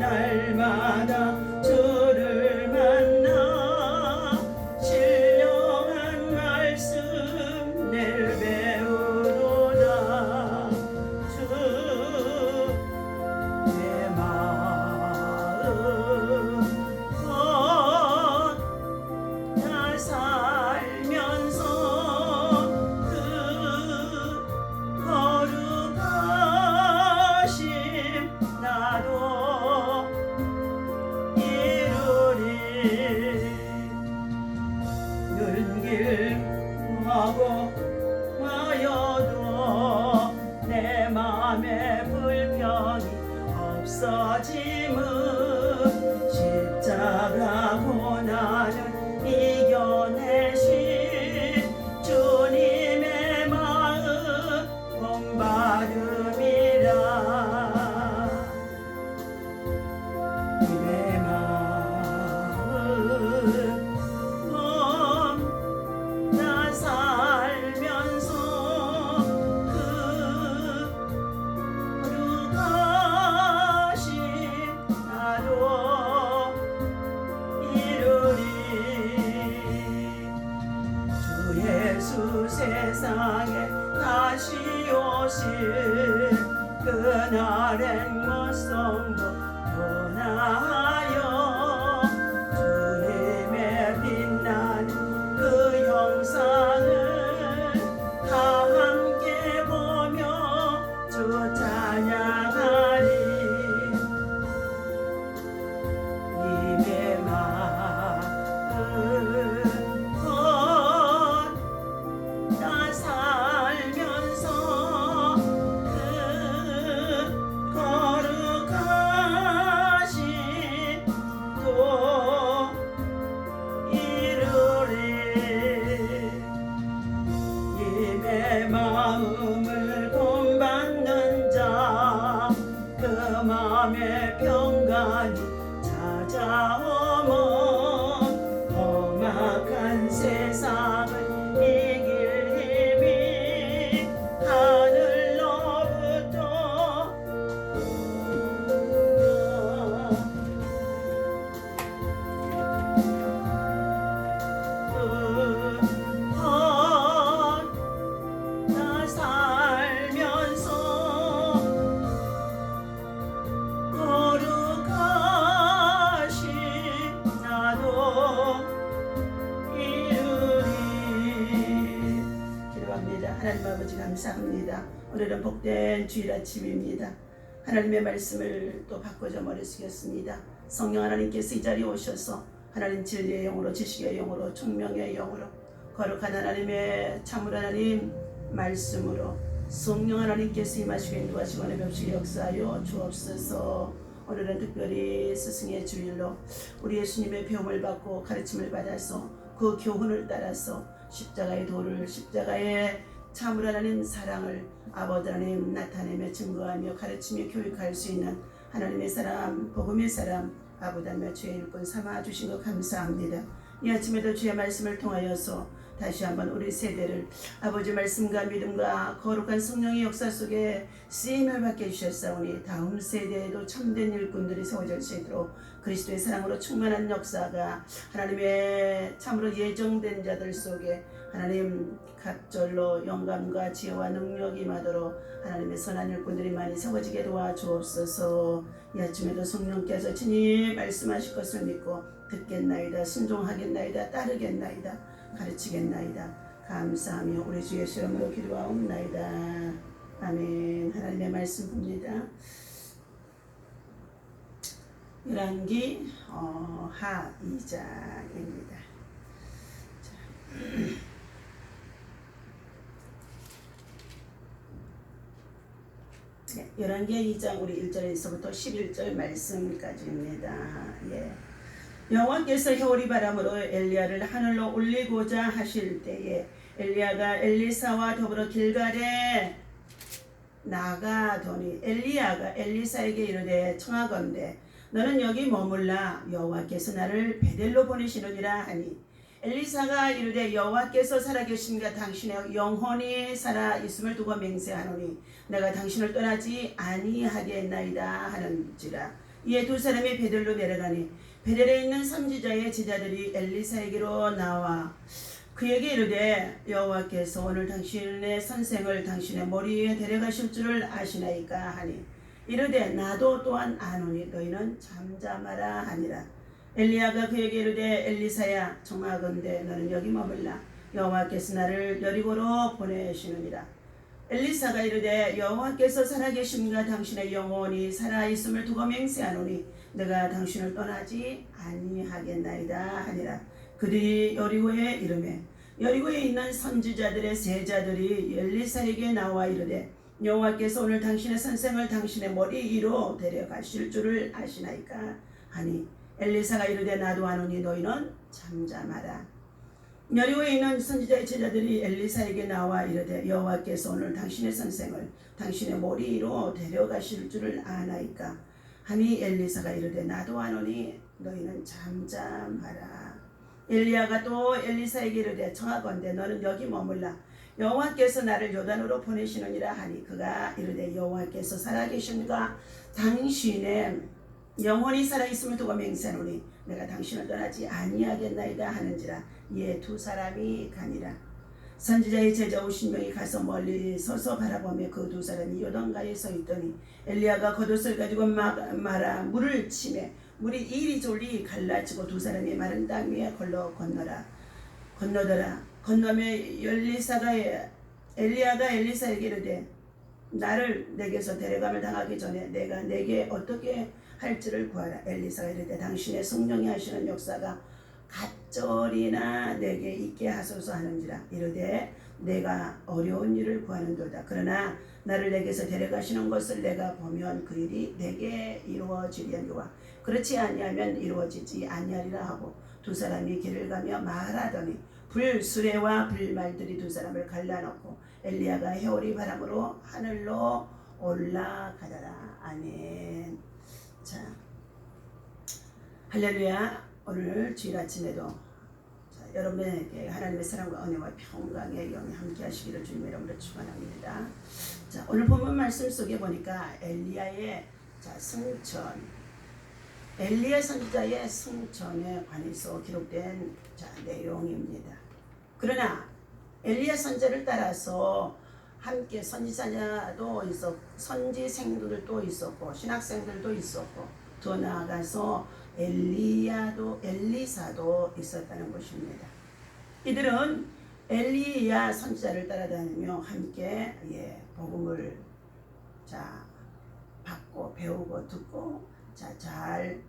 날마다 주를 만나 신령한 말씀 늘 배우노라. 주 내 마음 나 살면서 그 거룩하심 나도 이루리. 눈길 하고 마여도 내 맘에 불평이 없어짐은 십자가 고난을 이겨내신 주님의 마음 본받음이라. 내 마음 나 살면서 그 거룩하신 나도 이루리. 주 예수 세상에 다시 오실 그날엔 모성도 변하여 주님의 빛나는 그 영상을 다 함께 보며 주 찬양하리. 님의 마음 나 살면서 그 거룩하신 또 이루리. 님의 마음을 본받는 자 그 맘에 평강이 찾아오면 험악한 세상을 이길 힘이 하늘로부터 나 살면서 거룩하신 나도 이루리. 기도합니다. 하나님 아버지 감사합니다. 오늘은 복된 주일 아침입니다. 하나님의 말씀을 또 바꿔줘 머리 숙였습니다. 성령 하나님께서 이 자리에 오셔서 하나님 진리의 영으로 지식의 영으로 총명의 영으로 거룩한 하나님의 참을 하나님 말씀으로 성령 하나님께서 임하시고 인도하시고 하나님의 없이 역사하여 주옵소서. 오늘은 특별히 스승의 주일로 우리 예수님의 배움을 받고 가르침을 받아서 그 교훈을 따라서 십자가의 도를 십자가의 참을 하나님 사랑을 아버지 하나님 나타내며 증거하며 가르치며 교육할 수 있는 하나님의 사람 복음의 사람 아버지며 주의 일꾼 삼아주신 것 감사합니다. 이 아침에도 주의 말씀을 통하여서 다시 한번 우리 세대를 아버지 말씀과 믿음과 거룩한 성령의 역사 속에 쓰임을 받게 해주셨사오니 다음 세대에도 참된 일꾼들이 세워질 수 있도록 그리스도의 사랑으로 충만한 역사가 하나님의 참으로 예정된 자들 속에 하나님 각절로 영감과 지혜와 능력이 임하도록 하나님의 선한 일꾼들이 많이 세워지게 도와주옵소서. 이 아침에도 성령께서 친히 말씀하실 것을 믿고 듣겠나이다 순종하겠나이다 따르겠나이다 가르치겠나이다 감사하며 우리 주 예수 이름으로 기도하옵나이다. 아멘. 하나님의 말씀 봅니다. 열왕기 하 2장입니다. 열왕기 2장 우리 1절에서부터 11절 말씀까지입니다. 예. 여호와께서 겨울이 바람으로 엘리야를 하늘로 올리고자 하실 때에 엘리야가 엘리사와 더불어 길갈에 나가더니 엘리야가 엘리사에게 이르되 청하건대 너는 여기 머물라 여호와께서 나를 베델로 보내시느니라 하니 엘리사가 이르되 여호와께서 살아계심과 당신의 영혼이 살아 있음을 두고 맹세하노니 내가 당신을 떠나지 아니하겠나이다 하는지라. 이에 두 사람이 베델로 내려가니 베델에 있는 선지자의 제자들이 엘리사에게로 나와 그에게 이르되 여호와께서 오늘 당신의 선생을 당신의 머리에 데려가실 줄을 아시나이까 하니 이르되 나도 또한 아노니 너희는 잠잠하라 하니라. 엘리야가 그에게 이르되 엘리사야 청하건대 너는 여기 머물라 여호와께서 나를 여리고로 보내시느니라. 엘리사가 이르되 여호와께서 살아계심과 당신의 영혼이 살아있음을 두고 맹세하노니 내가 당신을 떠나지 아니하겠나이다 하니라. 그들이 여리고에 이르매 여리고에 있는 선지자들의 세자들이 엘리사에게 나와 이르되 여호와께서 오늘 당신의 선생을 당신의 머리 위로 데려가실 줄을 아시나이까 하니 엘리사가 이르되 나도 아노니 너희는 잠잠하라. 여리고에 있는 선지자의 제자들이 엘리사에게 나와 이르되 여호와께서 오늘 당신의 선생을 당신의 머리 위로 데려가실 줄을 아나이까 하니 엘리사가 이르되 나도 아노니 너희는 잠잠하라. 엘리야가 또 엘리사에게 이르되 청하건대 너는 여기 머물라 여호와께서 나를 요단으로 보내시느니라 하니 그가 이르되 여호와께서 살아계심과 당신의 영혼이 살아있음을 두고 맹세하노니 내가 당신을 떠나지 아니하겠나이다 하는지라. 이에 두 사람이 가니라. 선지자의 제자 50명이 가서 멀리 서서 바라보며 그 두 사람이 요단가에 서 있더니 엘리야가 겉옷을 가지고 말아 물을 치매 물이 이리저리 갈라지고 두 사람이 마른 땅 위에 건너더라. 건너매 엘리야가 엘리사에게 이르되 나를 내게서 데려감을 당하기 전에 내가 내게 어떻게 할지를 구하라. 엘리사가 이르되 당신의 성령이 하시는 역사가 갑절이나 내게 있게 하소서 하는지라. 이르되 내가 어려운 일을 구하는도다. 그러나 나를 내게서 데려가시는 것을 내가 보면 그 일이 내게 이루어지려니와 그렇지 아니하면 이루어지지 아니하리라 하고 두 사람이 길을 가며 말하더니 불수레와 불말들이 두 사람을 갈라놓고 엘리야가 해오리 바람으로 하늘로 올라가더라. 아멘. 자, 할렐루야. 오늘 주일 아침에도 여러분에게 하나님의 사랑과 은혜와 평강의 영이 함께 하시기를 주님의 이름으로 축원합니다. 자, 오늘 본문 말씀 속에 보니까 엘리야의 승천, 엘리야 선지자의 승천에 관해서 기록된 내용입니다. 그러나 엘리야 선지자를 따라서 함께 선지자도 있었고 선지생들도 있었고 신학생들도 있었고 더 나아가서 엘리사도 있었다는 것입니다. 이들은 엘리야 선지자를 따라다니며 함께 복음을 받고 배우고 듣고 잘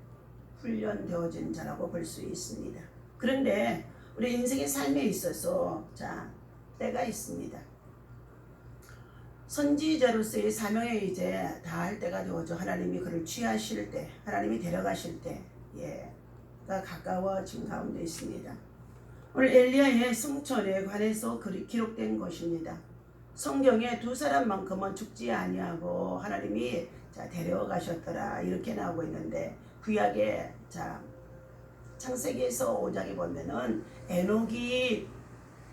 훈련되어진 자라고 볼 수 있습니다. 그런데 우리 인생의 삶에 있어서 때가 있습니다. 선지자로서의 사명에 이제 다할 때가 되어져 하나님이 그를 취하실 때, 하나님이 데려가실 때가 가까워진 가운데 있습니다. 오늘 엘리야의 승천에 관해서 기록된 것입니다. 성경에 두 사람만큼은 죽지 아니하고 하나님이 데려가셨더라 이렇게 나오고 있는데 구약의 창세기에서 5장에 보면은 에녹이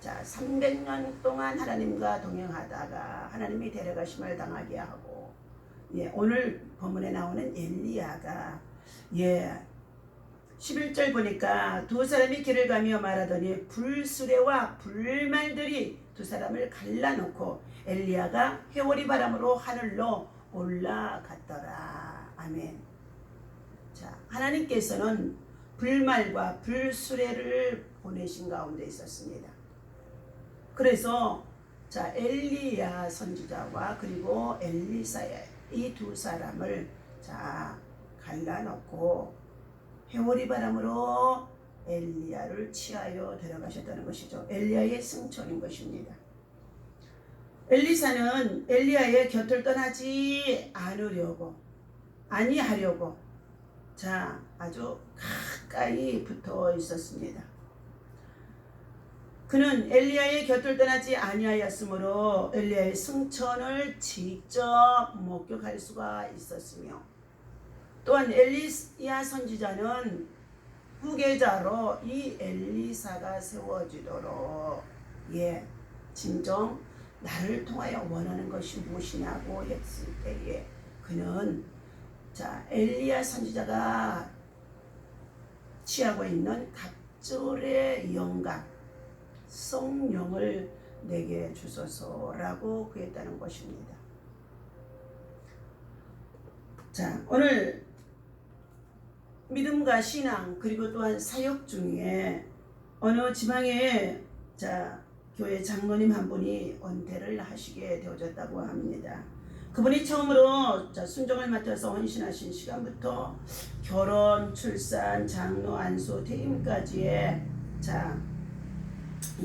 300년 동안 하나님과 동행하다가 하나님이 데려가심을 당하게 하고 오늘 본문에 나오는 엘리야가 11절 보니까 두 사람이 길을 가며 말하더니 불수레와 불말들이 두 사람을 갈라놓고 엘리야가 해오리 바람으로 하늘로 올라갔더라. 아멘. 하나님께서는 불말과 불수레를 보내신 가운데 있었습니다. 그래서 엘리야 선지자와 그리고 엘리사의 이 두 사람을 갈라놓고 해오리 바람으로 엘리야를 취하여 데려가셨다는 것이죠. 엘리야의 승천인 것입니다. 엘리사는 엘리야의 곁을 떠나지 아니하려고 아주 가까이 붙어 있었습니다. 그는 엘리야의 곁을 떠나지 아니하였으므로 엘리야의 승천을 직접 목격할 수가 있었으며 또한 엘리야 선지자는 후계자로 이 엘리사가 세워지도록 진정 나를 통하여 원하는 것이 무엇이냐고 했을 때에 그는 자, 엘리야 선지자가 취하고 있는 갑절의 영감, 성령을 내게 주소서라고 구했다는 것입니다. 자, 오늘 믿음과 신앙 그리고 또한 사역 중에 어느 지방에 교회 장로님 한 분이 은퇴를 하시게 되어졌다고 합니다. 그분이 처음으로 순종을 맡아서 헌신하신 시간부터 결혼, 출산, 장로, 안수, 퇴임까지의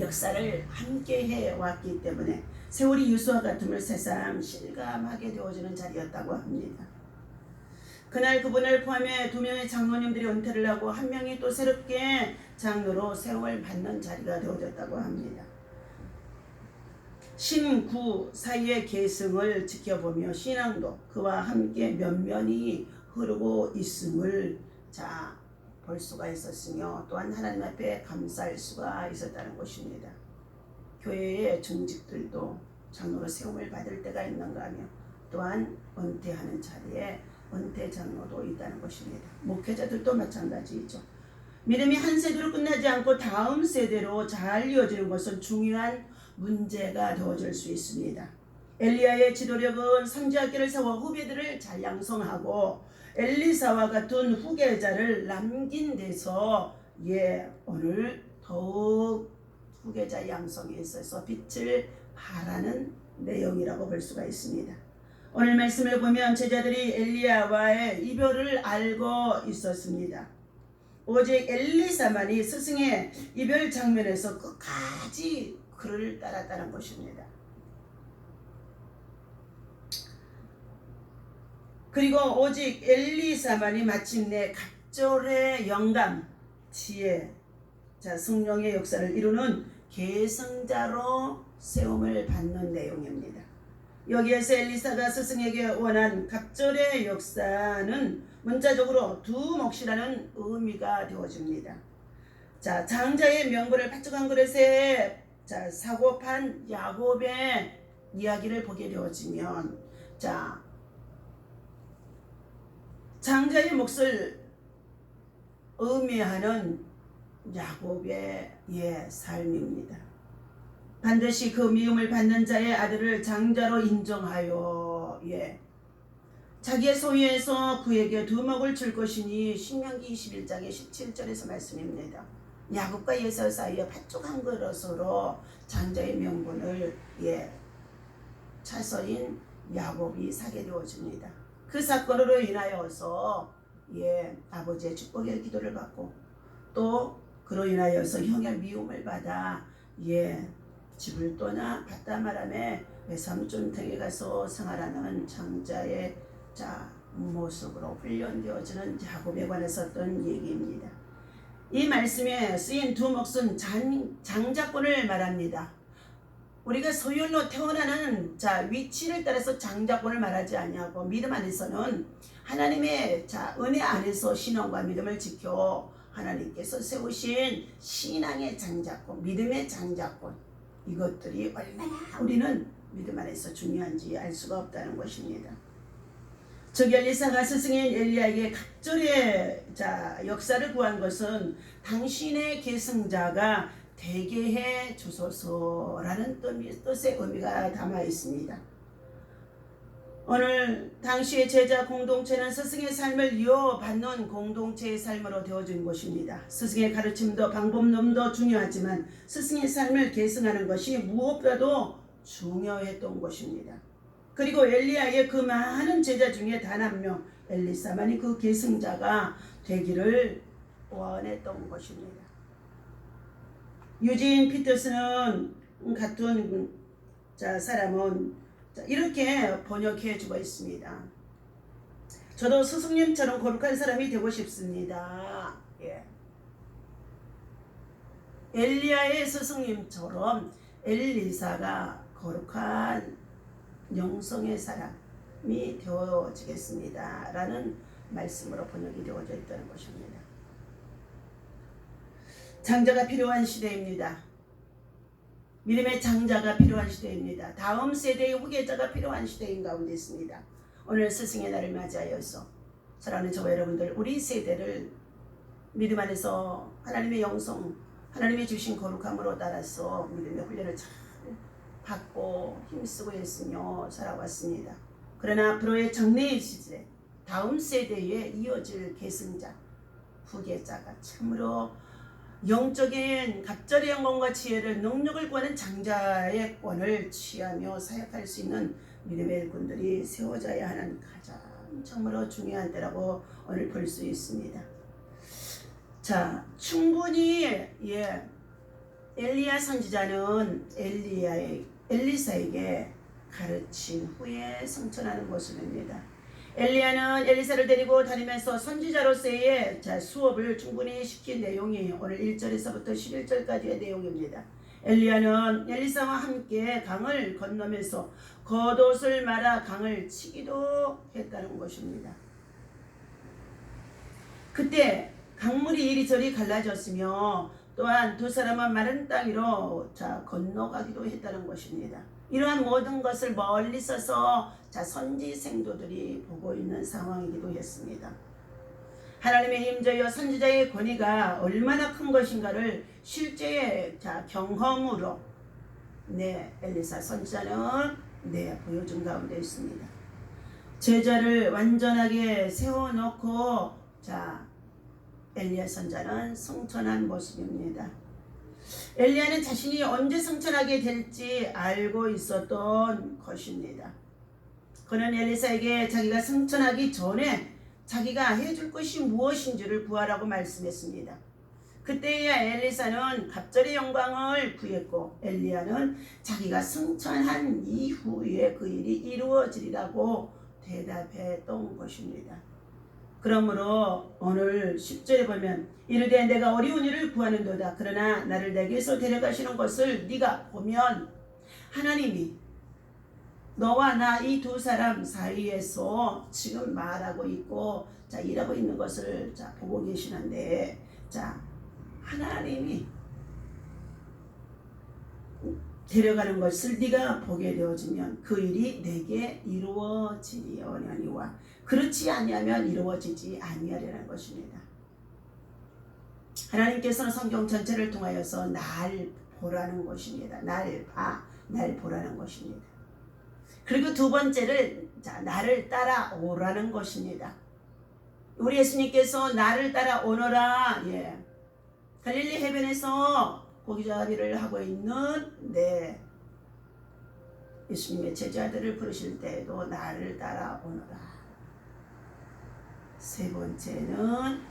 역사를 함께 해왔기 때문에 세월이 유수와 같음을 새삼 실감하게 되어지는 자리였다고 합니다. 그날 그분을 포함해 2명의 장로님들이 은퇴를 하고 1명이 또 새롭게 장로로 세움을 받는 자리가 되어졌다고 합니다. 신구 사이의 계승을 지켜보며 신앙도 그와 함께 면면이 흐르고 있음을 볼 수가 있었으며 또한 하나님 앞에 감사할 수가 있었다는 것입니다. 교회의 중직들도 장로로 세움을 받을 때가 있는가 하며 또한 은퇴하는 자리에 은퇴 장로도 있다는 것입니다. 목회자들도 마찬가지이죠. 믿음이 한 세대로 끝나지 않고 다음 세대로 잘 이어지는 것은 중요한 문제가 되어질 수 있습니다. 엘리야의 지도력은 선지학계를 세워 후배들을 잘 양성하고 엘리사와 같은 후계자를 남긴 데서 오늘 더욱 후계자 양성에 있어서 빛을 발하는 내용이라고 볼 수가 있습니다. 오늘 말씀을 보면 제자들이 엘리야와의 이별을 알고 있었습니다. 오직 엘리사만이 스승의 이별 장면에서 끝까지 그를 따랐다는 것입니다. 그리고 오직 엘리사만이 마침내 갑절의 영감, 지혜, 성령의 역사를 이루는 계승자로 세움을 받는 내용입니다. 여기에서 엘리사가 스승에게 원한 갑절의 역사는 문자적으로 두 몫이라는 의미가 되어집니다. 장자의 명분을 팥죽한 그릇에 사고판 야곱의 이야기를 보게 되어지면 장자의 몫을 의미하는 야곱의 삶입니다. 반드시 그 미움을 받는 자의 아들을 장자로 인정하여 자기의 소유에서 그에게 두목을 줄 것이니 신명기 21장의 17절에서 말씀입니다. 야곱과 예서 사이에 팥죽 한 그릇으로 장자의 명분을 차서인 야곱이 사게 되어집니다. 그 사건으로 인하여서 아버지의 축복의 기도를 받고 또 그로 인하여서 형의 미움을 받아 집을 떠나 바다마람에 외삼촌 댁에 가서 생활하는 장자의 모습으로 훈련되어지는 야곱에 관해서 어떤 얘기입니다. 이 말씀에 쓰인 두 몫은 장자권을 말합니다. 우리가 소유로 태어나는 위치를 따라서 장자권을 말하지 아니하고 믿음 안에서는 하나님의 은혜 안에서 신앙과 믿음을 지켜 하나님께서 세우신 신앙의 장자권, 믿음의 장자권, 이것들이 얼마나 우리는 믿음 안에서 중요한지 알 수가 없다는 것입니다. 즉 엘리사가 스승인 엘리야에게 갑절의 역사를 구한 것은 당신의 계승자가 되게 해 주소서라는 뜻의 의미가 담아 있습니다. 오늘 당시의 제자 공동체는 스승의 삶을 이어받는 공동체의 삶으로 되어진 것입니다. 스승의 가르침도 방법론도 중요하지만 스승의 삶을 계승하는 것이 무엇보다도 중요했던 것입니다. 그리고 엘리야의 그 많은 제자 중에 단 한 명 엘리사만이 그 계승자가 되기를 원했던 것입니다. 유진 피터스는 같은 사람은 이렇게 번역해 주고 있습니다. 저도 스승님처럼 거룩한 사람이 되고 싶습니다. 엘리야의 스승님처럼 엘리사가 거룩한 영성의 사람이 되어지겠습니다. 라는 말씀으로 번역이 되어져 있다는 것입니다. 장자가 필요한 시대입니다. 믿음의 장자가 필요한 시대입니다. 다음 세대의 후계자가 필요한 시대인 가운데 있습니다. 오늘 스승의 날을 맞이하여서 사랑하는 저와 여러분들, 우리 세대를 믿음 안에서 하나님의 영성, 하나님이 주신 거룩함으로 따라서 믿음의 훈련을 잘 받고 힘쓰고 했으며 살아왔습니다. 그러나 앞으로의 장래의 시대, 다음 세대에 이어질 계승자, 후계자가 참으로 영적인 갑절의 영광과 지혜를 능력을 구하는 장자의 권을 취하며 사역할 수 있는 믿음의 일꾼들이 세워져야 하는 가장 참으로 중요한 때라고 오늘 볼 수 있습니다. 자, 충분히 엘리야 선지자는 엘리사에게 가르친 후에 성천하는 모습입니다. 엘리야는 엘리사를 데리고 다니면서 선지자로서의 수업을 충분히 시킨 내용이 오늘 1절에서부터 11절까지의 내용입니다. 엘리야는 엘리사와 함께 강을 건너면서 겉옷을 말아 강을 치기도 했다는 것입니다. 그때 강물이 이리저리 갈라졌으며 또한 두 사람은 마른 땅 위로 건너가기도 했다는 것입니다. 이러한 모든 것을 멀리 서서 선지 생도들이 보고 있는 상황이기도 했습니다. 하나님의 임재여 선지자의 권위가 얼마나 큰 것인가를 실제의 경험으로 엘리사 선지자는 보여준 가운데 있습니다. 제자를 완전하게 세워놓고 엘리야 선지자는 성천한 모습입니다. 엘리야는 자신이 언제 성천하게 될지 알고 있었던 것입니다. 그는 엘리사에게 자기가 성천하기 전에 자기가 해줄 것이 무엇인지를 구하라고 말씀했습니다. 그때야 엘리사는 갑절의 영광을 구했고 엘리야는 자기가 성천한 이후에 그 일이 이루어지리라고 대답했던 것입니다. 그러므로 오늘 10절에 보면 이르되 내가 어려운 일을 구하는도다. 그러나 나를 내게서 데려가시는 것을 네가 보면 하나님이 너와 나 이 두 사람 사이에서 지금 말하고 있고 일하고 있는 것을 보고 계시는데 하나님이 데려가는 것을 네가 보게 되어지면 그 일이 내게 이루어지려니와 그렇지 아니하면 이루어지지 아니하려는 것입니다. 하나님께서는 성경 전체를 통하여서 날 보라는 것입니다. 날 보라는 것입니다. 그리고 두 번째를 나를 따라오라는 것입니다. 우리 예수님께서 나를 따라오너라 갈릴리 해변에서 고기잡이를 하고 있는 예수님의 제자들을 부르실 때에도 나를 따라오너라. 세 번째는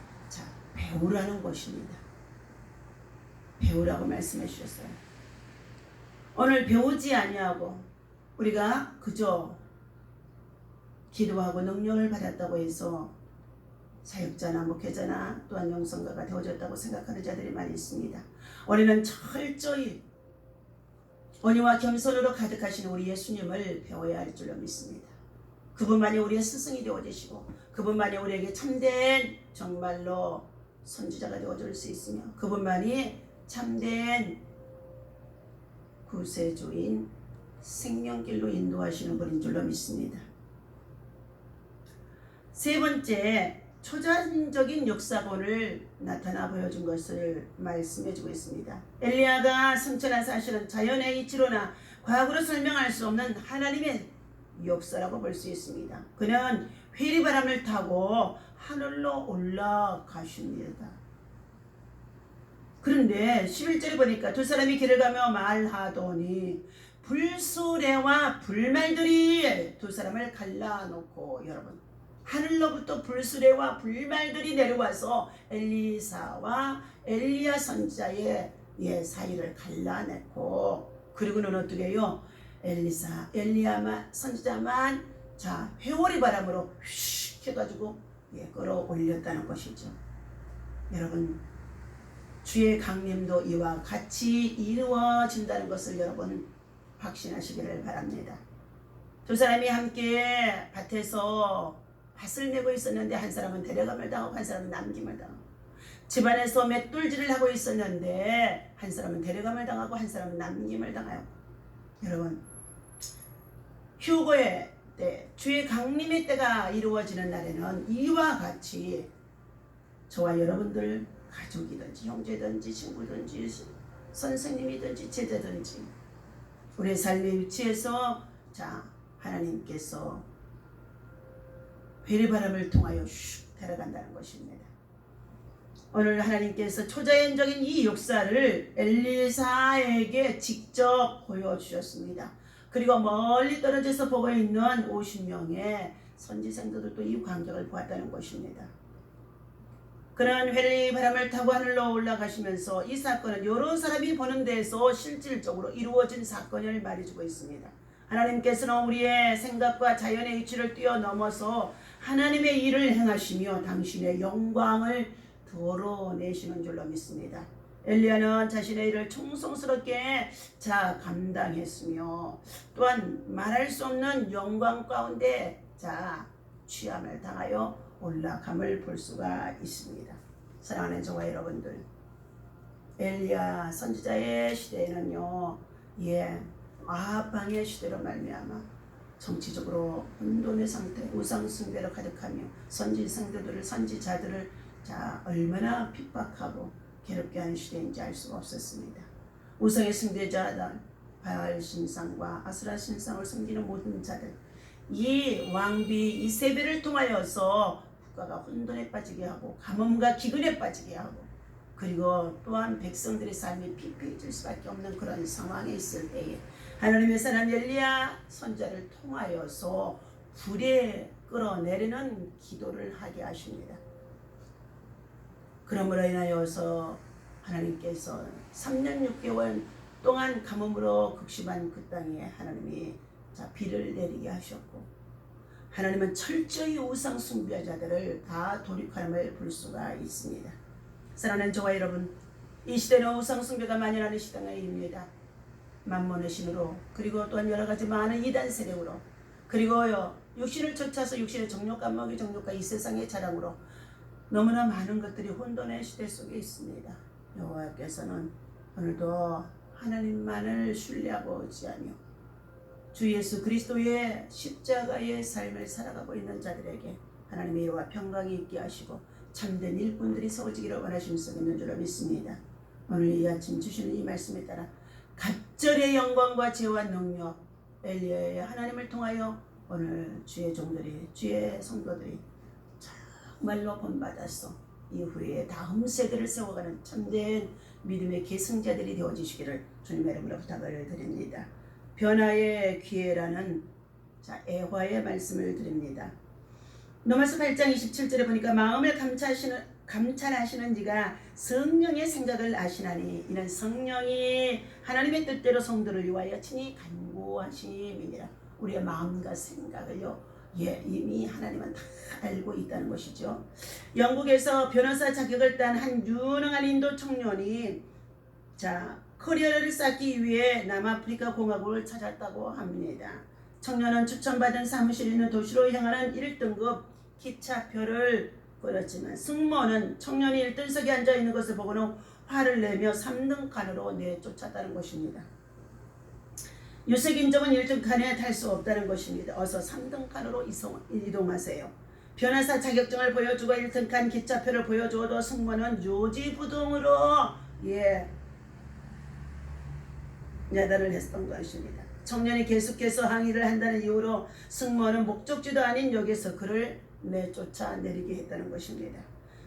배우라는 것입니다. 배우라고 말씀해 주셨어요. 오늘 배우지 아니하고 우리가 그저 기도하고 능력을 받았다고 해서 사역자나 목회자나 또한 영성가가 되어졌다고 생각하는 자들이 많이 있습니다. 우리는 철저히 온유와 겸손으로 가득하신 우리 예수님을 배워야 할 줄로 믿습니다. 그분만이 우리의 스승이 되어주시고 그분만이 우리에게 참된 정말로 선지자가 되어줄 수 있으며 그분만이 참된 구세주인 생명길로 인도하시는 분인 줄로 믿습니다. 세 번째, 초자연적인 역사본을 나타나 보여준 것을 말씀해주고 있습니다. 엘리야가 성천한 사실은 자연의 이치로나 과학으로 설명할 수 없는 하나님의 역사라고 볼 수 있습니다. 그는 회리바람을 타고 하늘로 올라가십니다. 그런데 11절에 보니까 두 사람이 길을 가며 말하더니 불수레와 불말들이 두 사람을 갈라놓고, 여러분, 하늘로부터 불수레와 불말들이 내려와서 엘리사와 엘리야 선지자의 사이를 갈라냈고, 그리고는 어떻게 해요? 엘리야 선지자만 회오리 바람으로 휙 해가지고 끌어올렸다는 것이죠. 여러분, 주의 강림도 이와 같이 이루어진다는 것을 여러분 확신하시기를 바랍니다. 두 사람이 함께 밭에서 밭을 내고 있었는데 한 사람은 데려감을 당하고 한 사람은 남김을 당하고, 집안에서 맷돌질을 하고 있었는데 한 사람은 데려감을 당하고 한 사람은 남김을 당하고, 여러분 휴거의 때, 주의 강림의 때가 이루어지는 날에는 이와 같이 저와 여러분들 가족이든지 형제든지 친구든지 선생님이든지 제자든지 우리의 삶의 위치에서 하나님께서 회리바람을 통하여 슉 데려간다는 것입니다. 오늘 하나님께서 초자연적인 이 역사를 엘리사에게 직접 보여주셨습니다. 그리고 멀리 떨어져서 보고 있는 50명의 선지생들도 이 광경을 보았다는 것입니다. 그런 회리바람을 타고 하늘로 올라가시면서 이 사건은 여러 사람이 보는 데에서 실질적으로 이루어진 사건을 말해주고 있습니다. 하나님께서는 우리의 생각과 자연의 이치를 뛰어넘어서 하나님의 일을 행하시며 당신의 영광을 드러내시는 줄로 믿습니다. 엘리야는 자신의 일을 충성스럽게 감당했으며 또한 말할 수 없는 영광 가운데 취함을 당하여 올라감을 볼 수가 있습니다. 사랑하는 저와 여러분들, 엘리야 선지자의 시대에는요, 아합방의 시대로 말미암아 정치적으로 혼돈의 상태, 우상 숭배로 가득하며 선지자들을 얼마나 핍박하고 괴롭게 하는 시대인지 알 수가 없었습니다. 우상의 숭배자들, 바알 신상과 아스라 신상을 섬기는 모든 자들, 이 왕비 이세벨을 통하여서 국가가 혼돈에 빠지게 하고 가뭄과 기근에 빠지게 하고 그리고 또한 백성들의 삶이 피폐해질 수밖에 없는 그런 상황에 있을 때에 하나님의 사람 엘리야 선지자를 통하여서 불에 끌어내리는 기도를 하게 하십니다. 그러므로 인하여서 하나님께서 3년 6개월 동안 가뭄으로 극심한 그 땅에 하나님이 비를 내리게 하셨고 하나님은 철저히 우상 숭배자들을 다 돌이킴을 볼 수가 있습니다. 사랑하는 저와 여러분, 이 시대는 우상 숭배가 만연하는 시대입니다. 만몬의 신으로 그리고 또한 여러 가지 많은 이단 세력으로 그리고요 육신을 쫓아서 육신의 정욕과 먹이 정욕과 이 세상의 자랑으로 너무나 많은 것들이 혼돈의 시대 속에 있습니다. 여호와께서는 오늘도 하나님만을 신뢰하고 의지하며 주 예수 그리스도의 십자가의 삶을 살아가고 있는 자들에게 하나님의 일과 평강이 있게 하시고 참된 일꾼들이 세워지기를 원하시면서 있는 줄로 믿습니다. 오늘 이 아침 주시는 이 말씀에 따라 갑절의 영광과 지혜와 능력 엘리야의 하나님을 통하여 오늘 주의 종들이 주의 성도들이 정말로 본받아서 이후에 다음 세대를 세워가는 참된 믿음의 계승자들이 되어주시기를 주님의 이름으로 부탁을 드립니다. 변화의 기회라는 애화의 말씀을 드립니다. 로마서 8장 27절에 보니까 마음을 감찰하시는 이가 성령의 생각을 아시나니 이는 성령이 하나님의 뜻대로 성도를 위하여 친히 간구하심이니라. 우리의 마음과 생각을요 이미 하나님은 다 알고 있다는 것이죠. 영국에서 변호사 자격을 딴 한 유능한 인도 청년이 커리어를 쌓기 위해 남아프리카 공화국을 찾았다고 합니다. 청년은 추천받은 사무실이 있는 도시로 향하는 1등급 기차표를 끊었지만 승무원은 청년이 1등석에 앉아있는 것을 보고는 화를 내며 3등 칸으로 내쫓았다는 것입니다. 유색인종은 1등 칸에 탈 수 없다는 것입니다. 어서 3등 칸으로 이동하세요. 변호사 자격증을 보여주고 1등 칸 기차표를 보여주어도 승무원은 요지부동으로 야단을 했던 것입니다. 청년이 계속해서 항의를 한다는 이유로 승무원은 목적지도 아닌 역에서 그를 내쫓아내리게 했다는 것입니다.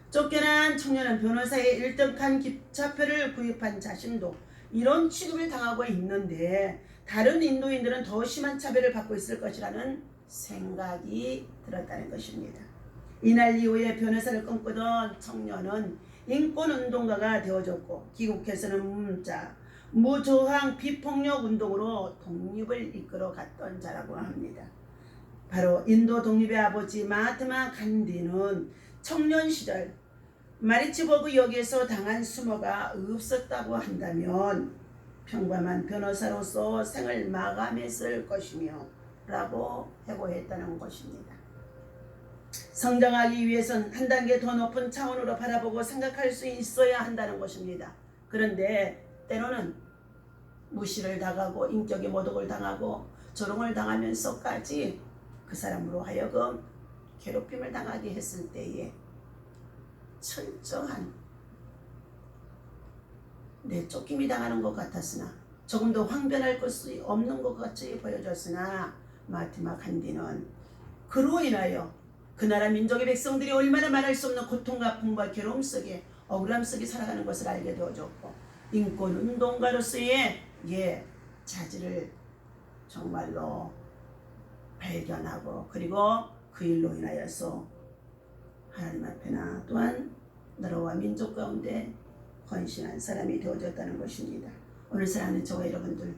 쫓겨난 청년은 변호사의 1등 칸 기차표를 구입한 자신도 이런 취급을 당하고 있는데 다른 인도인들은 더 심한 차별을 받고 있을 것이라는 생각이 들었다는 것입니다. 이날 이후에 변호사를 꿈꾸던 청년은 인권운동가가 되어졌고 귀국해서는 무저항 비폭력 운동으로 독립을 이끌어 갔던 자라고 합니다. 바로 인도 독립의 아버지 마하트마 간디는 청년 시절 마리츠버그 역에서 당한 수모가 없었다고 한다면 평범한 변호사로서 생을 마감했을 것이며 라고 해고했다는 것입니다. 성장하기 위해선 한 단계 더 높은 차원으로 바라보고 생각할 수 있어야 한다는 것입니다. 그런데 때로는 무시를 당하고 인격의 모독을 당하고 조롱을 당하면서까지 그 그 사람으로 하여금 괴롭힘을 당하게 했을 때에 철저한 쫓김이 당하는 것 같았으나 조금 더 황변할 것이 없는 것 같이 보여졌으나 마티마 간디는 그로 인하여 그 나라 민족의 백성들이 얼마나 말할 수 없는 고통과 아픔과 괴로움 속에 억울함 속에 살아가는 것을 알게 되어졌고 인권운동가로서의 자질을 정말로 발견하고 그리고 그 일로 인하여서 하나님 앞에나 또한 나라와 민족 가운데 헌신한 사람이 되어졌다는 것입니다. 오늘 사랑하는 저와 여러분들,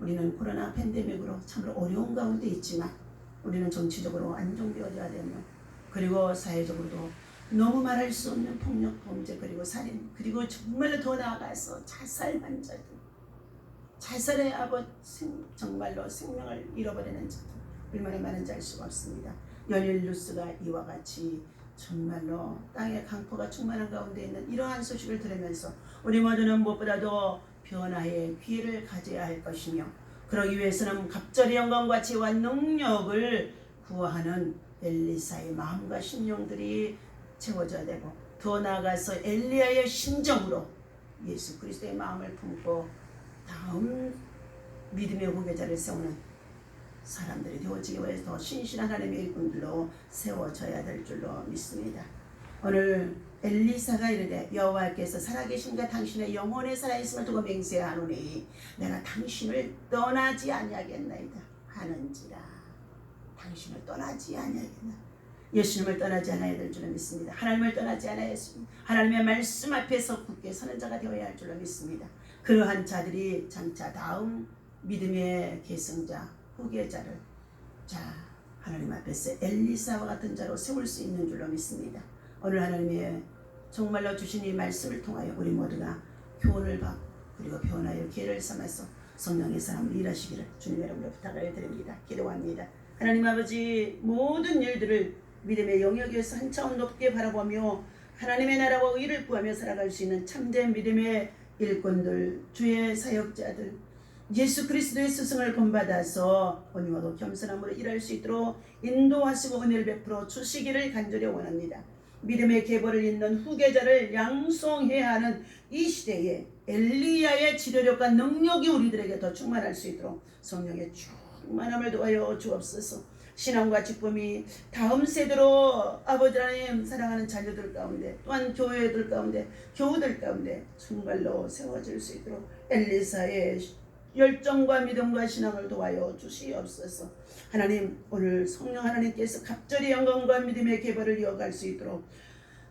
우리는 코로나 팬데믹으로 참으로 어려운 가운데 있지만 우리는 정치적으로 안정되어져야 되며 그리고 사회적으로도 너무 말할 수 없는 폭력, 범죄 그리고 살인 그리고 정말로 더 나아가서 자살한 자들, 자살의 정말로 생명을 잃어버리는 자들 얼마나 많은지 알 수가 없습니다. 연일 뉴스가 이와 같이 정말로 땅의 강포가 충만한 가운데 있는 이러한 소식을 들으면서 우리 모두는 무엇보다도 변화의 기회를 가져야 할 것이며 그러기 위해서는 갑절의 영광과 지혜와 능력을 구하는 엘리사의 마음과 심령들이 채워져야 되고 더 나아가서 엘리야의 심정으로 예수 그리스도의 마음을 품고 다음 믿음의 후계자를 세우는 사람들이 되어지기 위해서 더 신실한 하나님의 일꾼들로 세워져야 될 줄로 믿습니다. 오늘 엘리사가 이르되 여호와께서 살아계심과 당신의 영혼에 살아있음을 두고 맹세하노니 내가 당신을 떠나지 아니하겠나이다 하는지라. 당신을 떠나지 아니하겠나. 예수님을 떠나지 않아야 될 줄로 믿습니다. 하나님을 떠나지 않아야겠습니다. 하나님의 말씀 앞에서 굳게 서는 자가 되어야 할 줄로 믿습니다. 그러한 자들이 장차 다음 믿음의 계승자 후계자를 하나님 앞에서 엘리사와 같은 자로 세울 수 있는 줄로 믿습니다. 오늘 하나님의 정말로 주신 이 말씀을 통하여 우리 모두가 교훈을 받고 그리고 변화의 기회를 삼아서 성령의 사람을 일하시기를 주님의 이름으로 부탁을 드립니다. 기도합니다. 하나님 아버지, 모든 일들을 믿음의 영역에서 한 차원 높게 바라보며 하나님의 나라와 의를 구하며 살아갈 수 있는 참된 믿음의 일꾼들, 주의 사역자들, 예수 그리스도의 스승을 본받아서 온유하고 겸손함으로 일할 수 있도록 인도하시고 은혜를 베풀어 주시기를 간절히 원합니다. 믿음의 계보를 잇는 후계자를 양성해야 하는 이 시대에 엘리야의 지도력과 능력이 우리들에게 더 충만할 수 있도록 성령의 충만함을 도하여 주옵소서. 신앙과 기쁨이 다음 세대로 아버지 하나님 사랑하는 자녀들 가운데 또한 교회들 가운데 교우들 가운데 정말로 세워질 수 있도록 엘리사의 열정과 믿음과 신앙을 도와여 주시옵소서. 하나님, 오늘 성령 하나님께서 갑절의 영광과 믿음의 계보를 이어갈 수 있도록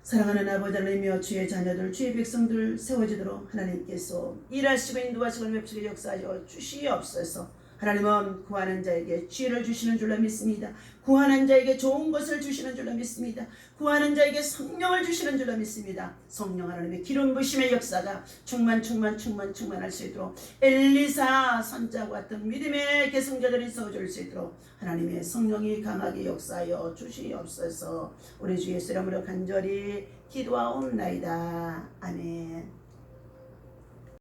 사랑하는 아버지 하나님이여 주의 자녀들 주의 백성들 세워지도록 하나님께서 일하시고 인도하시고 맵시고 역사하여 주시옵소서. 하나님은 구하는 자에게 지혜를 주시는 줄로 믿습니다. 구하는 자에게 좋은 것을 주시는 줄로 믿습니다. 구하는 자에게 성령을 주시는 줄로 믿습니다. 성령 하나님의 기름 부심의 역사가 충만할 수 있도록 엘리사 선자와 같은 믿음의 계승자들이 세워질 수 있도록 하나님의 성령이 강하게 역사하여 주시옵소서. 우리 주 예수 이름으로 간절히 기도하옵나이다. 아멘.